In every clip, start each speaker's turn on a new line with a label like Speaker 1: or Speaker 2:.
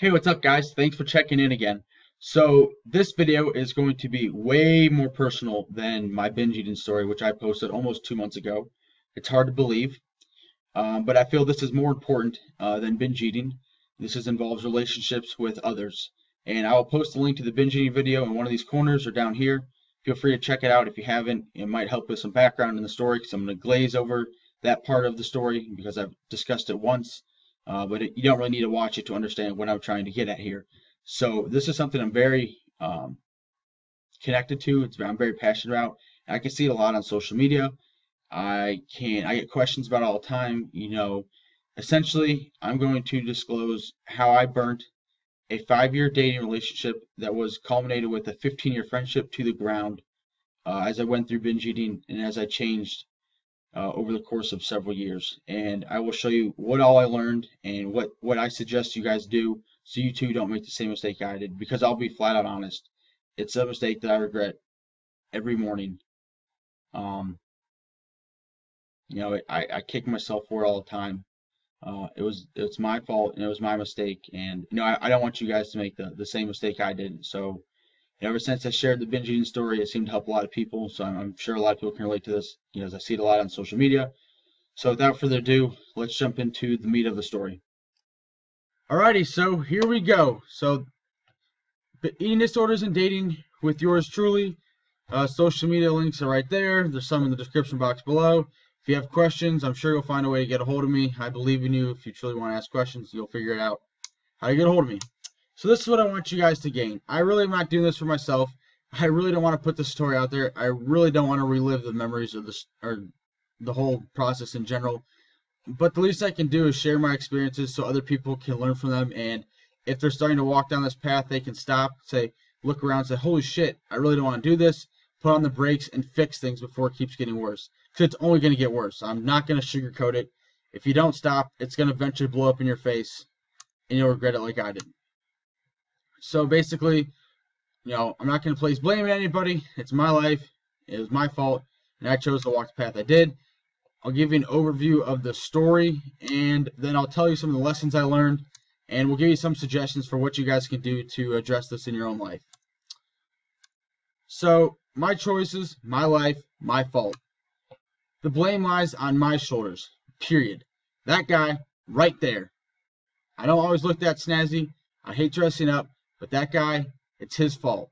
Speaker 1: Hey, what's up, guys? Thanks for checking in again. So this video is going to be way more personal than my binge eating story, which I posted almost 2 months ago. It's hard to believe, but I feel this is more important than binge eating. Involves relationships with others. And I will post a link to the binge eating video in one of these corners or down here. Feel free to check it out if you haven't. It might help with some background in the story because I'm going to glaze over that part of the story because I've discussed it once. You don't really need to watch it to understand what I'm trying to get at here. So this is something I'm very connected to. I'm very passionate about. I can see it a lot on social media. I get questions about it all the time. Essentially, I'm going to disclose how I burnt a 5-year dating relationship that was culminated with a 15-year friendship to the ground as I went through binge eating and as I changed over the course of several years. And I will show you what all I learned and what I suggest you guys do so you too don't make the same mistake I did, because I'll be flat out honest. It's a mistake that I regret every morning. I kick myself for it all the time. It's my fault and it was my mistake, and I don't want you guys to make the same mistake I did. So ever since I shared the binge eating story, it seemed to help a lot of people. So I'm sure a lot of people can relate to this, as I see it a lot on social media. So without further ado, let's jump into the meat of the story. Alrighty, so here we go. So eating disorders and dating with yours truly. Social media links are right there. There's some in the description box below. If you have questions, I'm sure you'll find a way to get a hold of me. I believe in you. If you truly want to ask questions, you'll figure it out how to get a hold of me. So this is what I want you guys to gain. I really am not doing this for myself. I really don't want to put this story out there. I really don't want to relive the memories of this or the whole process in general. But the least I can do is share my experiences so other people can learn from them. And if they're starting to walk down this path, they can stop, look around, say, holy shit, I really don't want to do this. Put on the brakes and fix things before it keeps getting worse. Because it's only going to get worse. I'm not going to sugarcoat it. If you don't stop, it's going to eventually blow up in your face, and you'll regret it like I did. So basically, I'm not going to place blame on anybody. It's my life. It was my fault, and I chose to walk the path I did. I'll give you an overview of the story, and then I'll tell you some of the lessons I learned, and we'll give you some suggestions for what you guys can do to address this in your own life. So, my choices, my life, my fault. The blame lies on my shoulders, period. That guy, right there. I don't always look that snazzy. I hate dressing up, but that guy, it's his fault.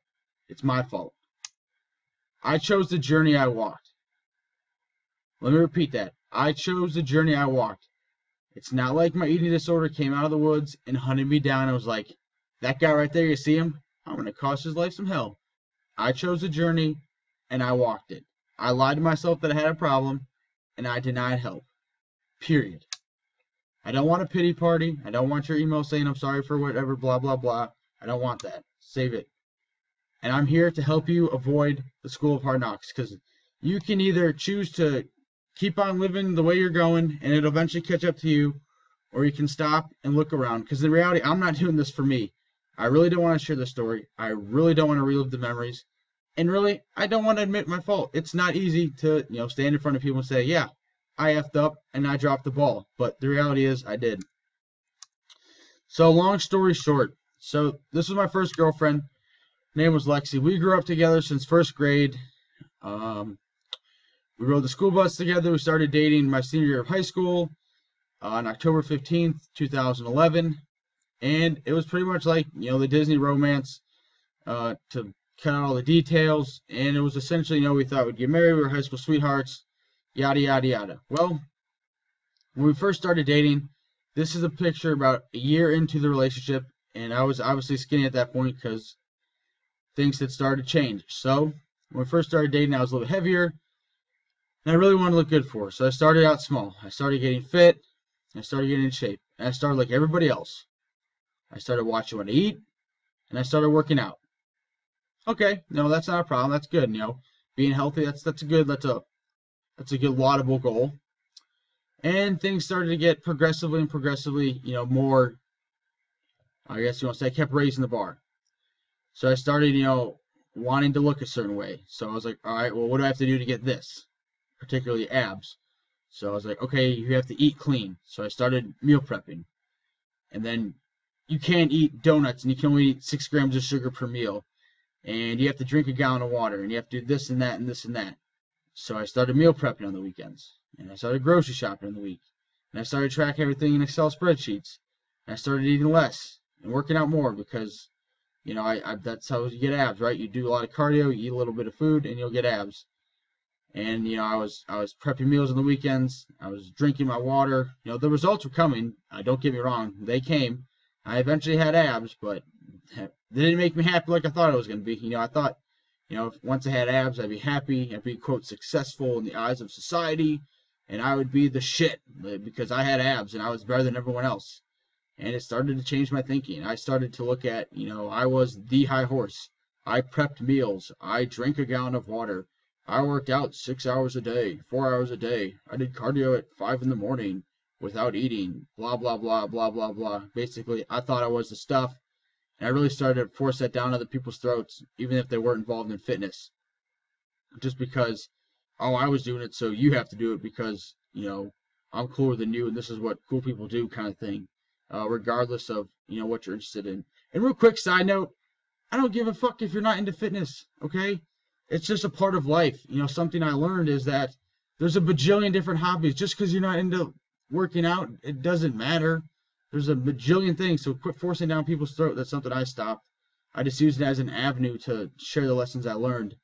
Speaker 1: It's my fault. I chose the journey I walked. Let me repeat that. I chose the journey I walked. It's not like my eating disorder came out of the woods and hunted me down and was like, that guy right there, you see him? I'm going to cost his life some hell. I chose the journey, and I walked it. I lied to myself that I had a problem, and I denied help. Period. I don't want a pity party. I don't want your email saying I'm sorry for whatever, blah, blah, blah. I don't want that. Save it. And I'm here to help you avoid the school of hard knocks, because you can either choose to keep on living the way you're going, and it'll eventually catch up to you, or you can stop and look around. Because in reality, I'm not doing this for me. I really don't want to share the story. I really don't want to relive the memories. And really, I don't want to admit my fault. It's not easy to, stand in front of people and say, yeah, I effed up and I dropped the ball. But the reality is I did. So long story short. So this was my first girlfriend. Her name was Lexi. We grew up together since first grade. We rode the school bus together. We started dating my senior year of high school on October 15th, 2011. And it was pretty much like, the Disney romance to cut out all the details. And it was essentially, we thought we'd get married. We were high school sweethearts, yada, yada, yada. Well, when we first started dating, this is a picture about a year into the relationship. And I was obviously skinny at that point because things had started to change. So when we first started dating, I was a little heavier. And I really wanted to look good for her. So I started out small. I started getting fit. I started getting in shape. And I started like everybody else. I started watching what I eat, and I started working out. Okay, no, that's not a problem. That's good. Being healthy, that's a good laudable goal. And things started to get progressively, more. I guess you want to say I kept raising the bar. So I started, wanting to look a certain way. So I was like, all right, well, what do I have to do to get this? Particularly abs. So I was like, okay, you have to eat clean. So I started meal prepping, and then you can't eat donuts and you can only eat 6 grams of sugar per meal. And you have to drink a gallon of water, and you have to do this and that and this and that. So I started meal prepping on the weekends, and I started grocery shopping in the week, and I started tracking everything in Excel spreadsheets, and I started eating less and working out more because, you know, that's how you get abs, right? You do a lot of cardio, you eat a little bit of food, and you'll get abs. And, you know, I was prepping meals on the weekends. I was drinking my water. You know, the results were coming. Don't get me wrong. They came. I eventually had abs, but they didn't make me happy like I thought it was going to be. You know, I thought, you know, once I had abs, I'd be happy. I'd be, quote, successful in the eyes of society. And I would be the shit because I had abs and I was better than everyone else. And it started to change my thinking. I started to look at, you know, I was the high horse. I prepped meals. I drank a gallon of water. I worked out 6 hours a day, 4 hours a day. I did cardio at 5 in the morning without eating, blah, blah, blah, blah, blah, blah. Basically, I thought I was the stuff, and I really started to force that down other people's throats, even if they weren't involved in fitness. Just because, oh, I was doing it, so you have to do it because, you know, I'm cooler than you, and this is what cool people do kind of thing, regardless of, you know, what you're interested in. And real quick side note, I don't give a fuck if you're not into fitness, okay? It's just a part of life. You know, something I learned is that there's a bajillion different hobbies. Just because you're not into working out, it doesn't matter. There's a bajillion things. So quit forcing down people's throat. That's something I stopped. I just used it as an avenue to share the lessons I learned.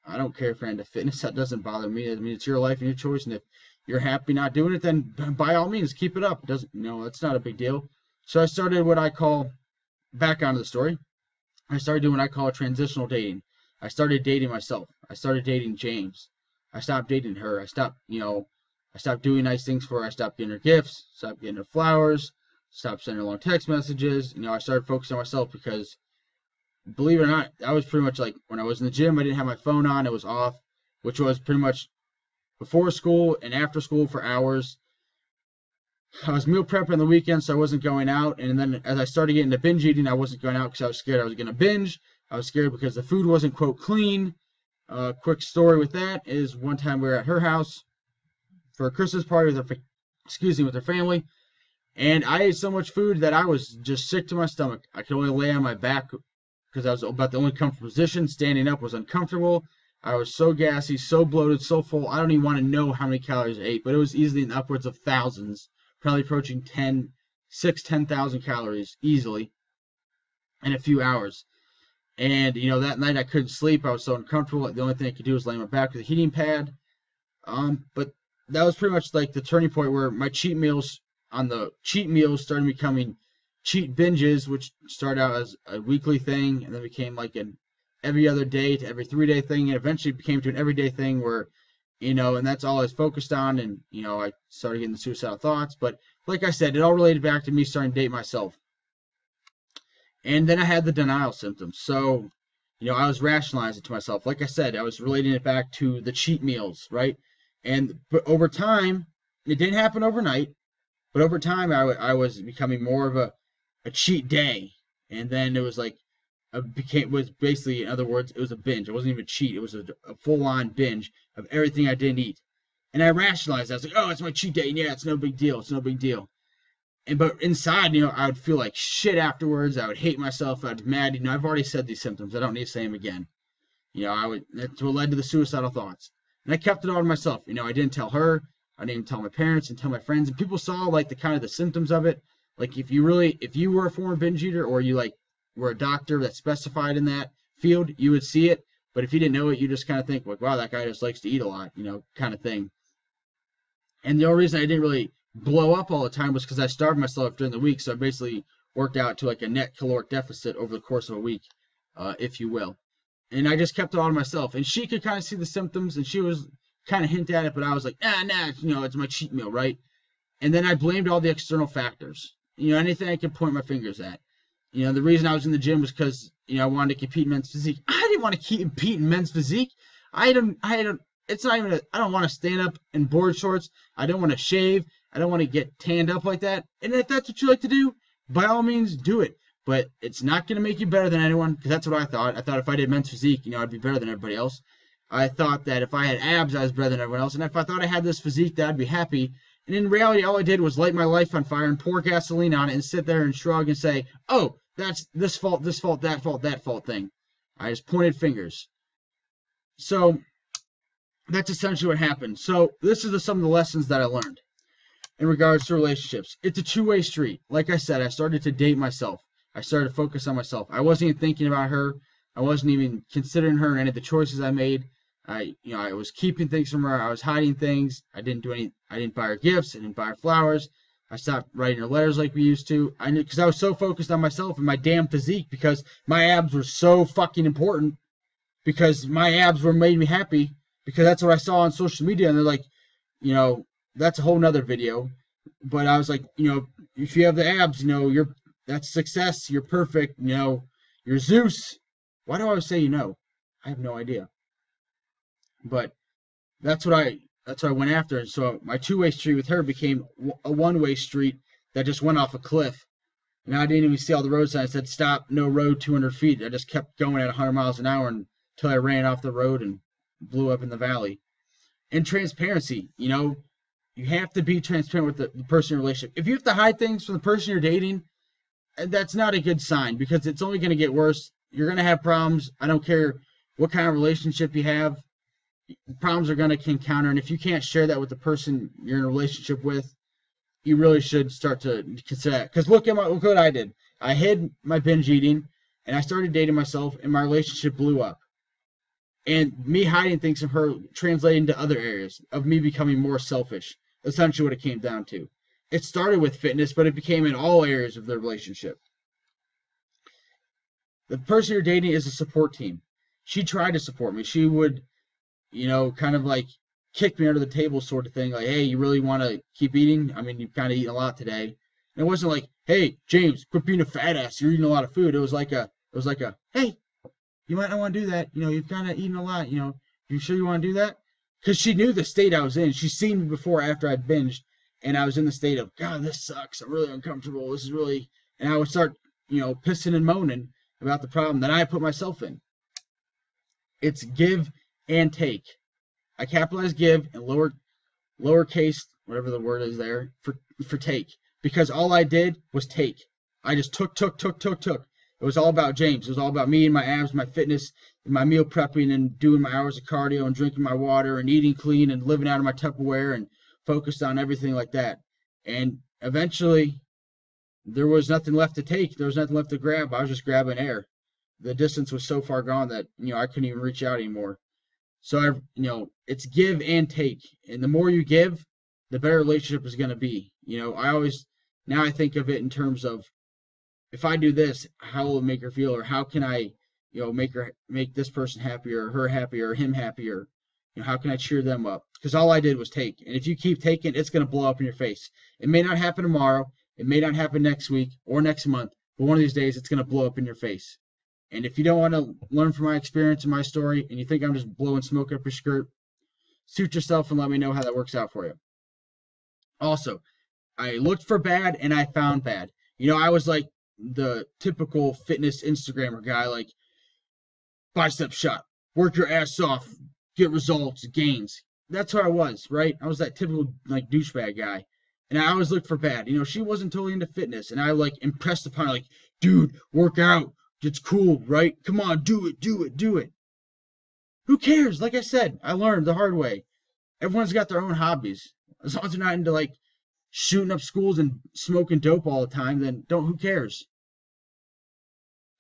Speaker 1: I don't care if you're into fitness. That doesn't bother me. I mean, it's your life and your choice. And if you're happy not doing it, then by all means, keep it up. It doesn't, you know, it's not a big deal. So I started what I call, back onto the story, I started doing what I call transitional dating. I started dating myself. I started dating James. I stopped dating her. I stopped, you know, I stopped doing nice things for her. I stopped getting her gifts, stopped getting her flowers, stopped sending her long text messages. You know, I started focusing on myself because, believe it or not, I was pretty much like, when I was in the gym, I didn't have my phone on. It was off, which was pretty much before school and after school for hours. I was meal prepping on the weekends, so I wasn't going out. And then as I started getting into binge eating, I wasn't going out because I was scared I was going to binge. I was scared because the food wasn't, quote, clean. Quick story with that is one time we were at her house for a Christmas party with her family, and I ate so much food that I was just sick to my stomach. I could only lay on my back because I was about the only comfortable position. Standing up was uncomfortable. I was so gassy, so bloated, so full. I don't even want to know how many calories I ate, but it was easily in upwards of thousands, probably approaching 10,000 calories easily in a few hours. And, you know, that night I couldn't sleep. I was so uncomfortable. The only thing I could do was lay on my back with a heating pad. But that was pretty much like the turning point where my cheat meals started becoming cheat binges, which started out as a weekly thing and then became like an every other day to every 3 day thing, and eventually became to an everyday thing where, you know, and that's all I was focused on. And, you know, I started getting the suicidal thoughts. But like I said, it all related back to me starting to date myself. And then I had the denial symptoms. So, you know, I was rationalizing to myself. Like I said, I was relating it back to the cheat meals, right? But over time, it didn't happen overnight, but over time I was becoming more of a cheat day. And then it was like, was basically, in other words, it was a binge. It wasn't even a cheat. It was a full-on binge of everything I didn't eat. And I rationalized. I was like, oh, it's my cheat day. And yeah, it's no big deal. It's no big deal. But inside, you know, I would feel like shit afterwards. I would hate myself. I'd be mad. You know, I've already said these symptoms. I don't need to say them again. You know, that's what led to the suicidal thoughts. And I kept it all to myself. You know, I didn't tell her. I didn't even tell my parents and tell my friends. And people saw, like, the kind of the symptoms of it. Like, if you were a former binge eater, or you, like, were a doctor that's specified in that field, you would see it. But if you didn't know it, you just kind of think, like, wow, that guy just likes to eat a lot, you know, kind of thing. And the only reason I didn't really blow up all the time was because I starved myself during the week. So I basically worked out to like a net caloric deficit over the course of a week, if you will. And I just kept it all to myself. And she could kind of see the symptoms, and she was kind of hint at it, but I was like, nah, you know, it's my cheat meal, right? And then I blamed all the external factors. You know, anything I could point my fingers at. You know, the reason I was in the gym was because, you know, I wanted to compete in men's physique. I didn't want to compete in men's physique. I don't want to stand up in board shorts. I don't want to shave. I don't want to get tanned up like that. And if that's what you like to do, by all means, do it. But it's not going to make you better than anyone, because that's what I thought. I thought if I did men's physique, you know, I'd be better than everybody else. I thought that if I had abs, I was better than everyone else. And if I thought I had this physique, that I'd be happy. And in reality, all I did was light my life on fire and pour gasoline on it and sit there and shrug and say, oh, that's this fault, that fault thing. I just pointed fingers. So that's essentially what happened. So this is some of the lessons that I learned in regards to relationships. It's a two-way street. Like I said, I started to date myself. I started to focus on myself. I wasn't even thinking about her. I wasn't even considering her in any of the choices I made. I was keeping things from her. I was hiding things. I didn't buy her gifts. I didn't buy her flowers. I stopped writing her letters like we used to. Because I was so focused on myself and my damn physique, because my abs were so fucking important, because my abs were made me happy, because that's what I saw on social media. And they're like, that's a whole nother video. But I was like, if you have the abs, that's success. You're perfect. You're Zeus. Why do I always say I have no idea. But that's what I went after. And so my two-way street with her became a one-way street that just went off a cliff. And I didn't even see all the road signs that said stop, no road, 200 feet. I just kept going at 100 miles an hour until I ran off the road and blew up in the valley. And transparency, you have to be transparent with the person in your relationship. If you have to hide things from the person you're dating, that's not a good sign, because it's only going to get worse. You're going to have problems. I don't care what kind of relationship you have. Problems are going to encounter, and if you can't share that with the person you're in a relationship with, you really should start to consider that. Because look what I did. I hid my binge eating, and I started dating myself, and my relationship blew up. And me hiding things from her translated into other areas of me becoming more selfish. Essentially what it came down to. It started with fitness, but it became in all areas of the relationship. The person you're dating is a support team. She tried to support me. She would, kind of like kick me under the table sort of thing. Like, hey, you really want to keep eating? I mean, you've kind of eaten a lot today. And it wasn't like, hey, James, quit being a fat ass. You're eating a lot of food. It was like a, hey, you might not want to do that. You've kind of eaten a lot. You sure you want to do that? Because she knew the state I was in. She's seen me before after I'd binged. And I was in the state of, God, this sucks. I'm really uncomfortable. This is really... And I would start, pissing and moaning about the problem that I put myself in. It's give and take. I capitalize give and lowercase, whatever the word is there, for take. Because all I did was take. I just took. It was all about James. It was all about me and my abs, my fitness, and my meal prepping, and doing my hours of cardio, and drinking my water, and eating clean, and living out of my Tupperware, and focused on everything like that. And eventually, there was nothing left to take. There was nothing left to grab. I was just grabbing air. The distance was so far gone that, I couldn't even reach out anymore. So, it's give and take. And the more you give, the better relationship is going to be. Now I think of it in terms of, if I do this, how will it make her feel? Or how can I, make this person happier, or her happier, or him happier? How can I cheer them up? Because all I did was take. And if you keep taking, it's going to blow up in your face. It may not happen tomorrow. It may not happen next week or next month. But one of these days, it's going to blow up in your face. And if you don't want to learn from my experience and my story, and you think I'm just blowing smoke up your skirt, suit yourself and let me know how that works out for you. Also, I looked for bad and I found bad. I was like the typical fitness Instagrammer guy, like bicep shot, work your ass off, get results, gains. That's who I was, right? I was that typical like douchebag guy. And I always looked for bad. She wasn't totally into fitness. And I like impressed upon her, like, dude, work out. It's cool, right? Come on, do it. Who cares? Like I said, I learned the hard way. Everyone's got their own hobbies. As long as they're not into like shooting up schools and smoking dope all the time, then who cares?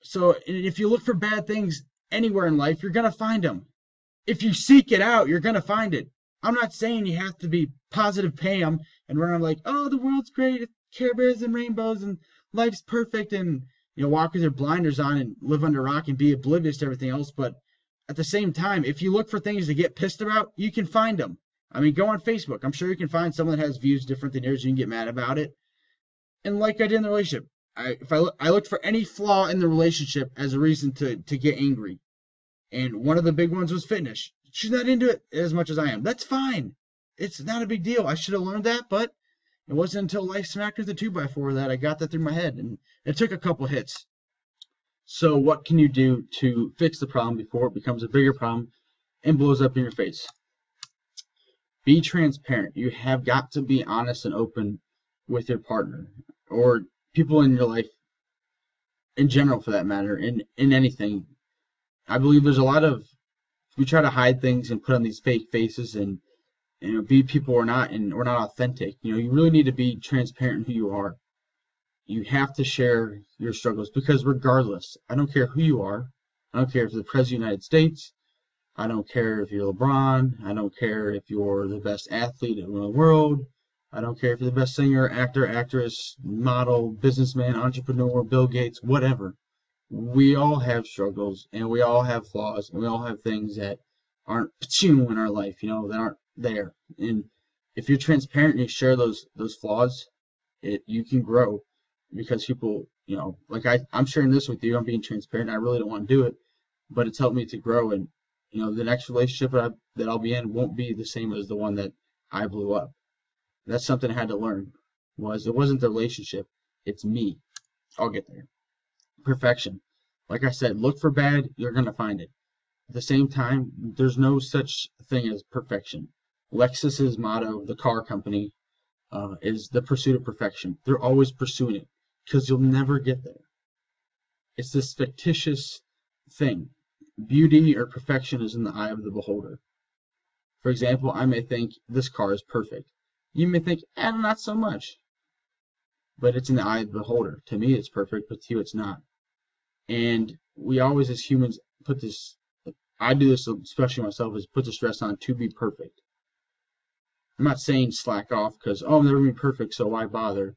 Speaker 1: So if you look for bad things anywhere in life, you're going to find them. If you seek it out, you're going to find it. I'm not saying you have to be positive Pam and run around like, oh, the world's great, Care Bears and rainbows and life's perfect, and walk with your blinders on and live under a rock and be oblivious to everything else. But at the same time, if you look for things to get pissed about, you can find them. I mean, go on Facebook. I'm sure you can find someone that has views different than yours. You can get mad about it. And like I did in the relationship, I looked for any flaw in the relationship as a reason to get angry. And one of the big ones was fitness. She's not into it as much as I am. That's fine. It's not a big deal. I should have learned that, but it wasn't until life smacked with the 2x4 that I got that through my head. And it took a couple hits. So what can you do to fix the problem before it becomes a bigger problem and blows up in your face? Be transparent. You have got to be honest and open with your partner or people in your life in general, for that matter, in anything. I believe there's a lot of, we try to hide things and put on these fake faces and be people we're not, and we're not authentic. You really need to be transparent in who you are. You have to share your struggles, because regardless, I don't care who you are. I don't care if you're the President of the United States. I don't care if you're LeBron. I don't care if you're the best athlete in the world. I don't care if you're the best singer, actor, actress, model, businessman, entrepreneur, Bill Gates, whatever. We all have struggles, and we all have flaws, and we all have things that aren't in our life, that aren't there. And if you're transparent and you share those flaws, you can grow, because people, like I'm sharing this with you. I'm being transparent. I really don't want to do it, but it's helped me to grow. And the next relationship that I'll be in won't be the same as the one that I blew up. That's something I had to learn. It wasn't the relationship, it's me. I'll get there. Perfection. Like I said, look for bad, you're gonna find it. At the same time, there's no such thing as perfection. Lexus's motto, the car company, is the pursuit of perfection. They're always pursuing it, because you'll never get there. It's this fictitious thing. Beauty or perfection is in the eye of the beholder. For example, I may think this car is perfect. You may think, not so much. But it's in the eye of the beholder. To me, it's perfect, but to you, it's not. And we always, as humans, put this, I do this especially myself, is put the stress on to be perfect. I'm not saying slack off because, I'm never going to be perfect, so why bother?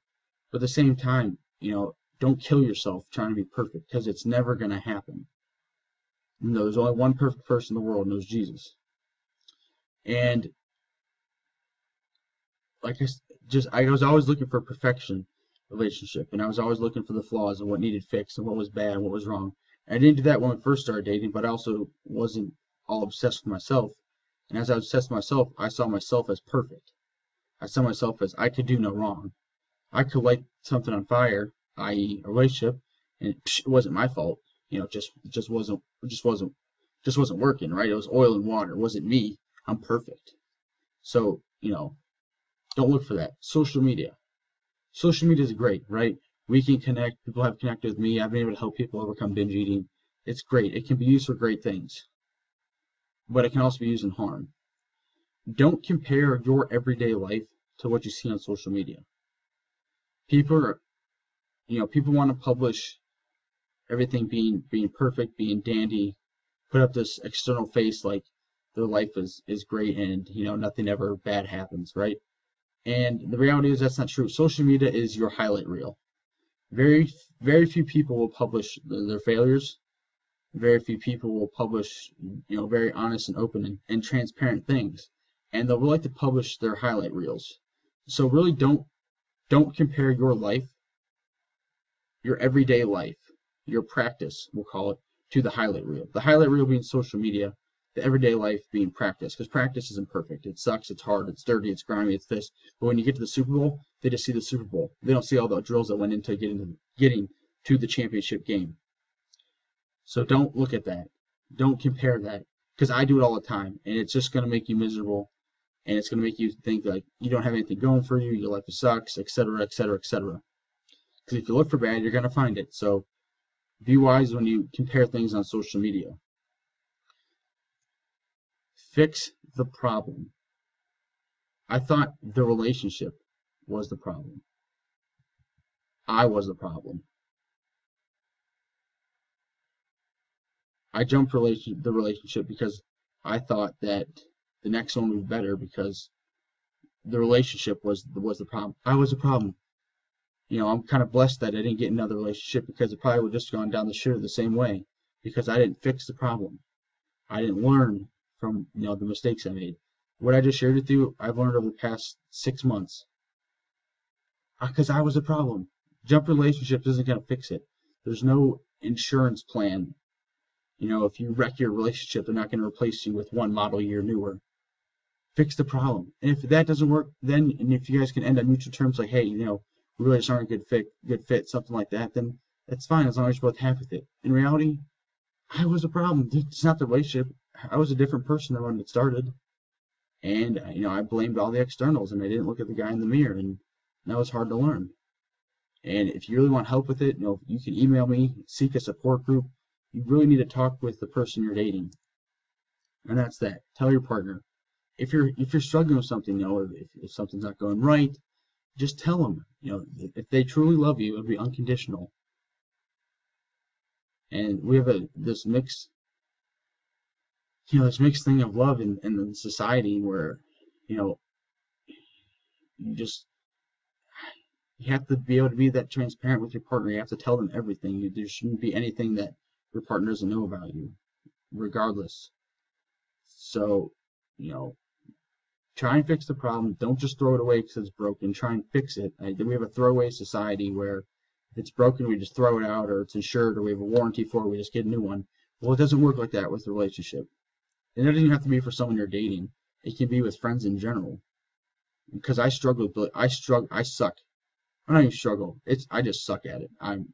Speaker 1: But at the same time, don't kill yourself trying to be perfect, because it's never going to happen. There's only one perfect person in the world, and it was Jesus. And like I was always looking for perfection relationship, and I was always looking for the flaws and what needed fixed and what was bad and what was wrong. And I didn't do that when we first started dating, but I also wasn't all obsessed with myself. And as I was obsessed with myself, I saw myself as perfect. I saw myself as I could do no wrong. I could light something on fire, i.e., a relationship, and it wasn't my fault. Just wasn't working, right? It was oil and water. It wasn't me. I'm perfect. So, don't look for that. Social media. Social media is great, right? We can connect. People have connected with me. I've been able to help people overcome binge eating. It's great. It can be used for great things, but it can also be used in harm. Don't compare your everyday life to what you see on social media. People want to publish everything being perfect, being dandy, put up this external face like their life is great and nothing ever bad happens, right? And the reality is that's not true. Social media is your highlight reel. Very, very few people will publish their failures. Very few people will publish, very honest and open and transparent things. And they'll like to publish their highlight reels. So really don't compare your life, your everyday life, your practice, we'll call it, to the highlight reel. The highlight reel being social media, the everyday life being practice, because practice isn't perfect. It sucks, it's hard, it's dirty, it's grimy, it's this. But when you get to the Super Bowl, they just see the Super Bowl. They don't see all the drills that went into getting to the championship game. So don't look at that. Don't compare that, because I do it all the time, and it's just going to make you miserable, and it's going to make you think like you don't have anything going for you, your life sucks, etc., etc., etc. Because if you look for bad, you're going to find it. So be wise when you compare things on social media. Fix the problem. I thought the relationship was the problem. I was the problem. I jumped the relationship because I thought that the next one would be better because the relationship was the problem. I was the problem. I'm kind of blessed that I didn't get another relationship, because it probably would have just gone down the shitter the same way, because I didn't fix the problem. I didn't learn from the mistakes I made. What I just shared with you, I've learned over the past 6 months. Because I was the problem. Jump relationships isn't going to fix it. There's no insurance plan. If you wreck your relationship, they're not going to replace you with one model year newer. Fix the problem. And if that doesn't work, then, and if you guys can end on mutual terms, like, hey, we really just aren't a good fit, something like that, then that's fine, as long as you're both happy with it. In reality, I was the problem. It's not the relationship. I was a different person than when it started. And I blamed all the externals, and I didn't look at the guy in the mirror, and that was hard to learn. And if you really want help with it, you can email me, seek a support group. You really need to talk with the person you're dating, and that's that. Tell your partner if you're struggling with something, if something's not going right, just tell them. If they truly love you, it'll be unconditional. And we have this mixed thing of love in society where you have to be able to be that transparent with your partner. You have to tell them everything. There shouldn't be anything that your partner doesn't know about you, regardless. So, try and fix the problem. Don't just throw it away because it's broken. Try and fix it. We have a throwaway society where if it's broken, we just throw it out, or it's insured, or we have a warranty for it, we just get a new one. Well, it doesn't work like that with the relationship. And it doesn't even have to be for someone you're dating. It can be with friends in general. Because I struggle, I suck. I don't even struggle. I just suck at it. I'm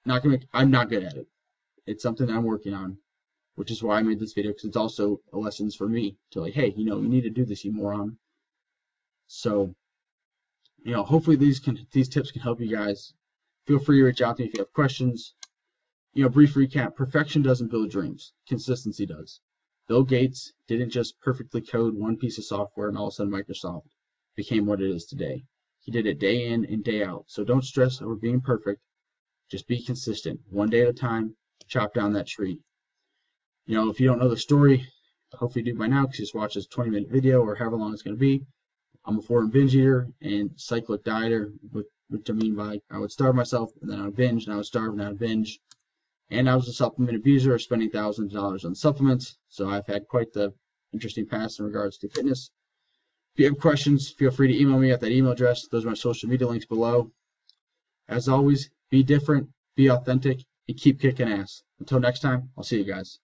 Speaker 1: not good at it. It's something that I'm working on, which is why I made this video, because it's also a lessons for me to hey, you need to do this, you moron. So, hopefully these tips can help you guys. Feel free to reach out to me if you have questions. Brief recap: perfection doesn't build dreams. Consistency does. Bill Gates didn't just perfectly code one piece of software and all of a sudden Microsoft became what it is today. He did it day in and day out. So don't stress over being perfect. Just be consistent. One day at a time, chop down that tree. If you don't know the story, hopefully you do by now, because you just watch this 20-minute video or however long it's going to be. I'm a foreign binge eater and cyclic dieter, which I mean by I would starve myself, and then I would binge, and I would starve, and I would binge. And I was a supplement abuser, spending thousands of dollars on supplements. So I've had quite the interesting past in regards to fitness. If you have questions, feel free to email me at that email address. Those are my social media links below. As always, be different, be authentic, and keep kicking ass. Until next time, I'll see you guys.